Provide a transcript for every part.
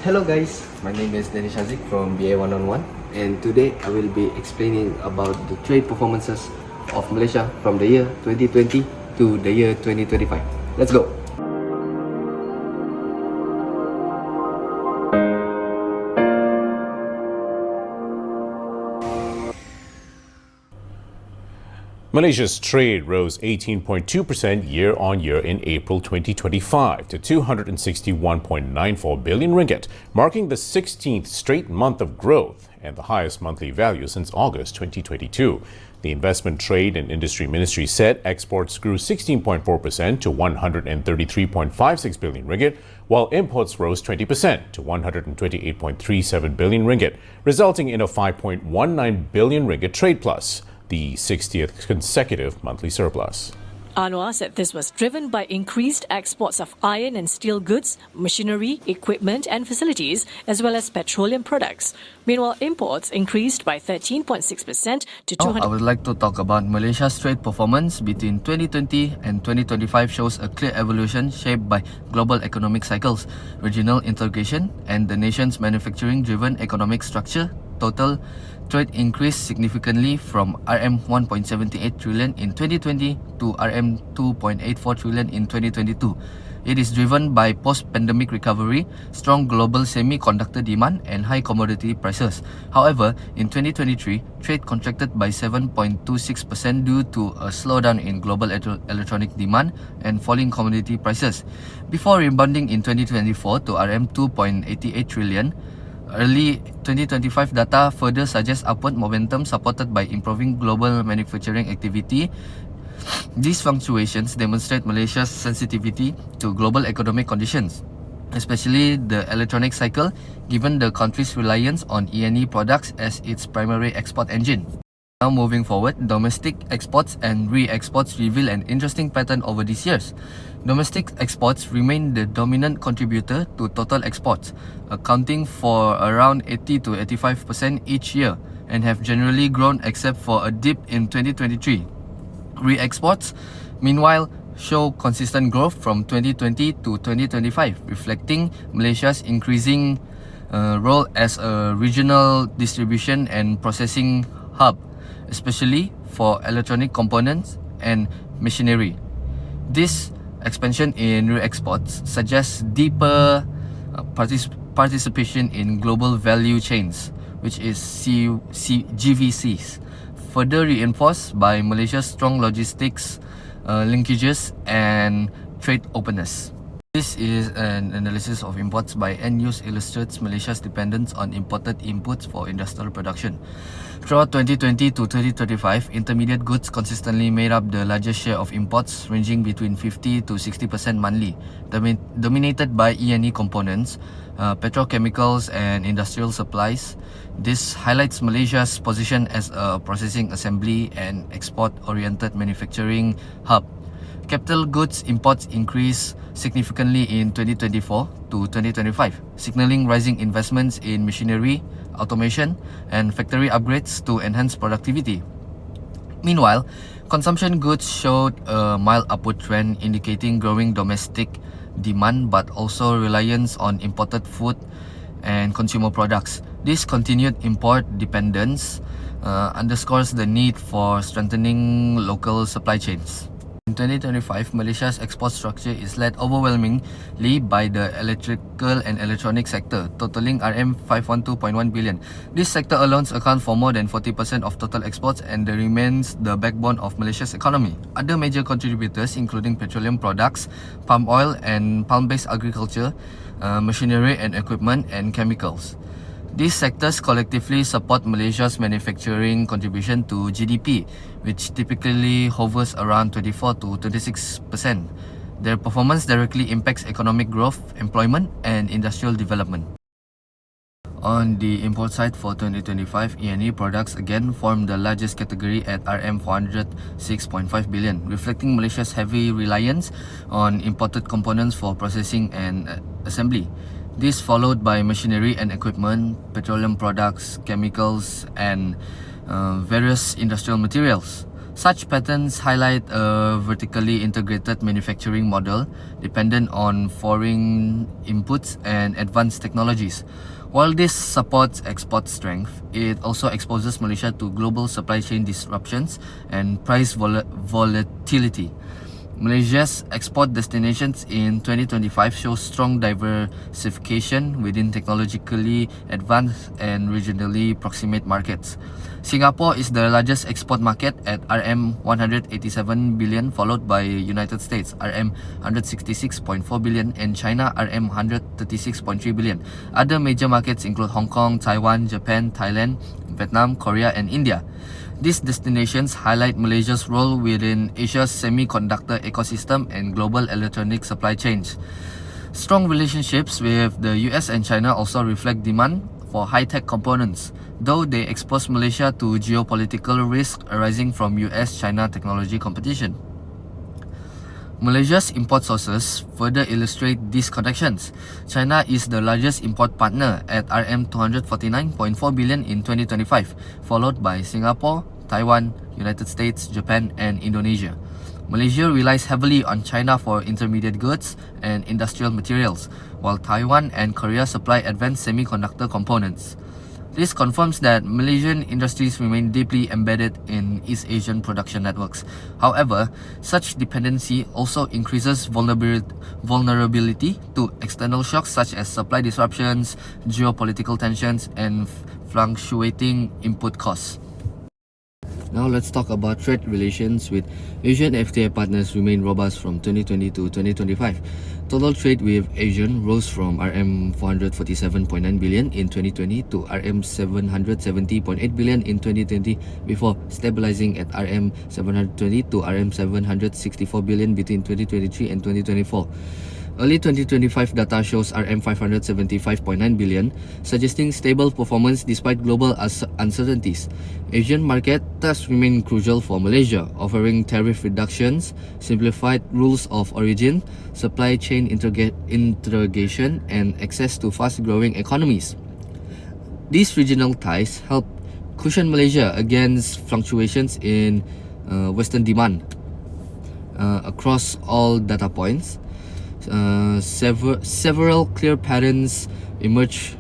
Hello guys, my name is Danish Haziq from BA111, and today I will be explaining about the trade performances of Malaysia from the year 2020 to the year 2025. Let's go! Malaysia's trade rose 18.2% year-on-year in April 2025 to 261.94 billion ringgit, marking the 16th straight month of growth and the highest monthly value since August 2022. The Investment, Trade and Industry Ministry said exports grew 16.4% to 133.56 billion ringgit, while imports rose 20% to 128.37 billion ringgit, resulting in a 5.19 billion ringgit trade plus, the 60th consecutive monthly surplus. Anwar said this was driven by increased exports of iron and steel goods, machinery, equipment and facilities, as well as petroleum products. Meanwhile, imports increased by 13.6% to 200. I would like to talk about Malaysia's trade performance between 2020 and 2025 shows a clear evolution shaped by global economic cycles, regional integration, and the nation's manufacturing-driven economic structure. Total trade increased significantly from RM 1.78 trillion in 2020 to RM 2.84 trillion in 2022. It is driven by post-pandemic recovery, strong global semiconductor demand, and high commodity prices. However, in 2023, trade contracted by 7.26% due to a slowdown in global electronic demand and falling commodity prices, before rebounding in 2024 to RM 2.88 trillion. Early 2025 data further suggests upward momentum supported by improving global manufacturing activity. These fluctuations demonstrate Malaysia's sensitivity to global economic conditions, especially the electronic cycle, given the country's reliance on E&E products as its primary export engine. Now moving forward, domestic exports and re-exports reveal an interesting pattern over these years. Domestic exports remain the dominant contributor to total exports, accounting for around 80 to 85% each year, and have generally grown except for a dip in 2023. Re-exports, meanwhile, show consistent growth from 2020 to 2025, reflecting Malaysia's increasing role as a regional distribution and processing hub, especially for electronic components and machinery. This expansion in re-exports suggests deeper participation in global value chains, which is GVCs, further reinforced by Malaysia's strong logistics linkages and trade openness. This is an analysis of imports by N-News illustrates Malaysia's dependence on imported inputs for industrial production. Throughout 2020 to 2025, intermediate goods consistently made up the largest share of imports, ranging between 50 to 60% monthly, dominated by E&E components, petrochemicals and industrial supplies. This highlights Malaysia's position as a processing, assembly and export-oriented manufacturing hub. Capital goods imports increased significantly in 2024 to 2025, signaling rising investments in machinery, automation, and factory upgrades to enhance productivity. Meanwhile, consumption goods showed a mild upward trend, indicating growing domestic demand but also reliance on imported food and consumer products. This continued import dependence underscores the need for strengthening local supply chains. In 2025, Malaysia's export structure is led overwhelmingly by the electrical and electronic sector, totaling RM 512.1 billion. This sector alone accounts for more than 40% of total exports and remains the backbone of Malaysia's economy. Other major contributors including petroleum products, palm oil and palm-based agriculture, machinery and equipment, and chemicals. These sectors collectively support Malaysia's manufacturing contribution to GDP, which typically hovers around 24 to 26%. Their performance directly impacts economic growth, employment, and industrial development. On the import side for 2025, E&E products again formed the largest category at RM 406.5 billion, reflecting Malaysia's heavy reliance on imported components for processing and assembly. This followed by machinery and equipment, petroleum products, chemicals, and various industrial materials. Such patterns highlight a vertically integrated manufacturing model dependent on foreign inputs and advanced technologies. While this supports export strength, it also exposes Malaysia to global supply chain disruptions and price volatility. Malaysia's export destinations in 2025 show strong diversification within technologically advanced and regionally proximate markets. Singapore is the largest export market at RM 187 billion, followed by United States RM 166.4 billion and China RM 136.3 billion. Other major markets include Hong Kong, Taiwan, Japan, Thailand, Vietnam, Korea and India. These destinations highlight Malaysia's role within Asia's semiconductor ecosystem and global electronic supply chains. Strong relationships with the US and China also reflect demand for high-tech components, though they expose Malaysia to geopolitical risk arising from US-China technology competition. Malaysia's import sources further illustrate these connections. China is the largest import partner at RM 249.4 billion in 2025, followed by Singapore, Taiwan, United States, Japan and Indonesia. Malaysia relies heavily on China for intermediate goods and industrial materials, while Taiwan and Korea supply advanced semiconductor components. This confirms that Malaysian industries remain deeply embedded in East Asian production networks. However, such dependency also increases vulnerability to external shocks such as supply disruptions, geopolitical tensions, and fluctuating input costs. Now let's talk about trade relations with Asian FTA partners remain robust from 2020 to 2025. Total trade with ASEAN rose from RM 447.9 billion in 2020 to RM 770.8 billion in 2020 before stabilizing at RM 720 to RM 764 billion between 2023 and 2024. Early 2025 data shows RM 575.9 billion, suggesting stable performance despite global uncertainties. Asian market thus remain crucial for Malaysia, offering tariff reductions, simplified rules of origin, supply chain integration, and access to fast-growing economies. These regional ties help cushion Malaysia against fluctuations in Western demand. Across all data points, several clear patterns emerge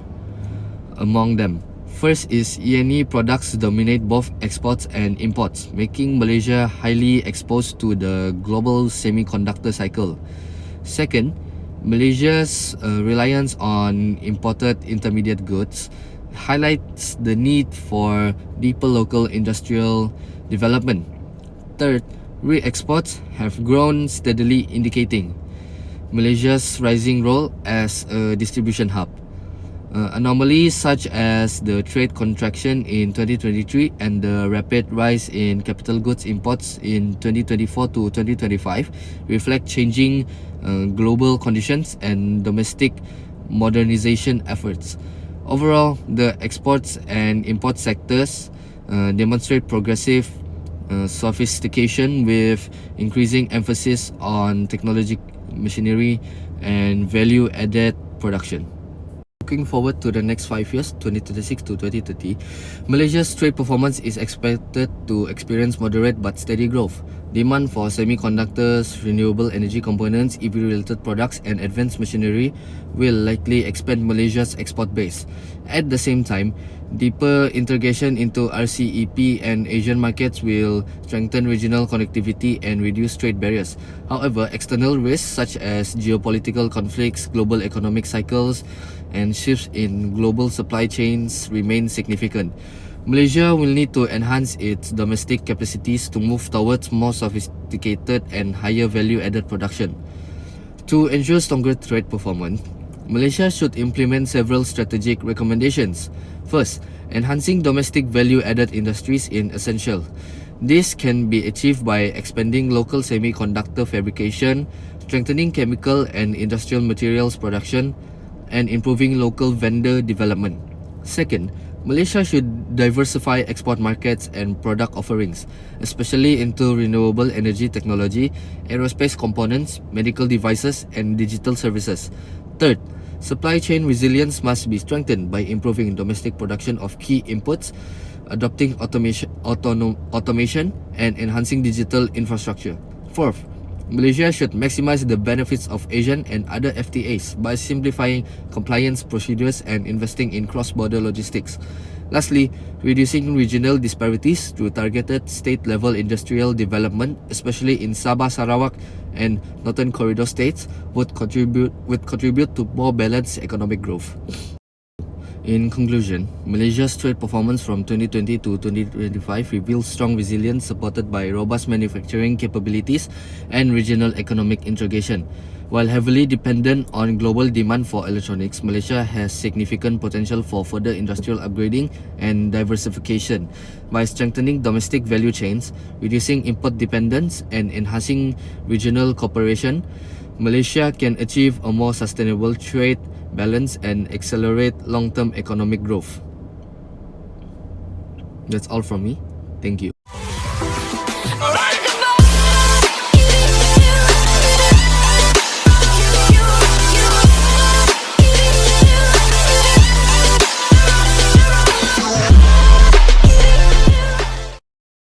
among them. First is E&E products dominate both exports and imports, making Malaysia highly exposed to the global semiconductor cycle. Second, Malaysia's reliance on imported intermediate goods highlights the need for deeper local industrial development. Third, re-exports have grown steadily, indicating Malaysia's rising role as a distribution hub. Anomalies such as the trade contraction in 2023 and the rapid rise in capital goods imports in 2024 to 2025 reflect changing global conditions and domestic modernization efforts. Overall, the exports and import sectors demonstrate progressive sophistication with increasing emphasis on technology, machinery and value-added production. Looking forward to the next 5 years, 2026 to 2030, Malaysia's trade performance is expected to experience moderate but steady growth. Demand for semiconductors, renewable energy components, EV-related products and advanced machinery will likely expand Malaysia's export base. At the same time, deeper integration into RCEP and Asian markets will strengthen regional connectivity and reduce trade barriers. However, external risks such as geopolitical conflicts, global economic cycles, and shifts in global supply chains remain significant. Malaysia will need to enhance its domestic capacities to move towards more sophisticated and higher value-added production. To ensure stronger trade performance, Malaysia should implement several strategic recommendations. First, enhancing domestic value-added industries is essential. This can be achieved by expanding local semiconductor fabrication, strengthening chemical and industrial materials production, and improving local vendor development. Second, Malaysia should diversify export markets and product offerings, especially into renewable energy technology, aerospace components, medical devices, and digital services. Third, Supply chain resilience must be strengthened by improving domestic production of key inputs, adopting automation and enhancing digital infrastructure. Fourth, Malaysia should maximize the benefits of Asian and other FTAs by simplifying compliance procedures and investing in cross-border logistics. Lastly, reducing regional disparities through targeted state-level industrial development, especially in Sabah, Sarawak, and Northern Corridor states, would contribute to more balanced economic growth. In conclusion, Malaysia's trade performance from 2020 to 2025 reveals strong resilience supported by robust manufacturing capabilities and regional economic integration. While heavily dependent on global demand for electronics, Malaysia has significant potential for further industrial upgrading and diversification. By strengthening domestic value chains, reducing import dependence, and enhancing regional cooperation, Malaysia can achieve a more sustainable trade balance and accelerate long-term economic growth. That's all from me. Thank you.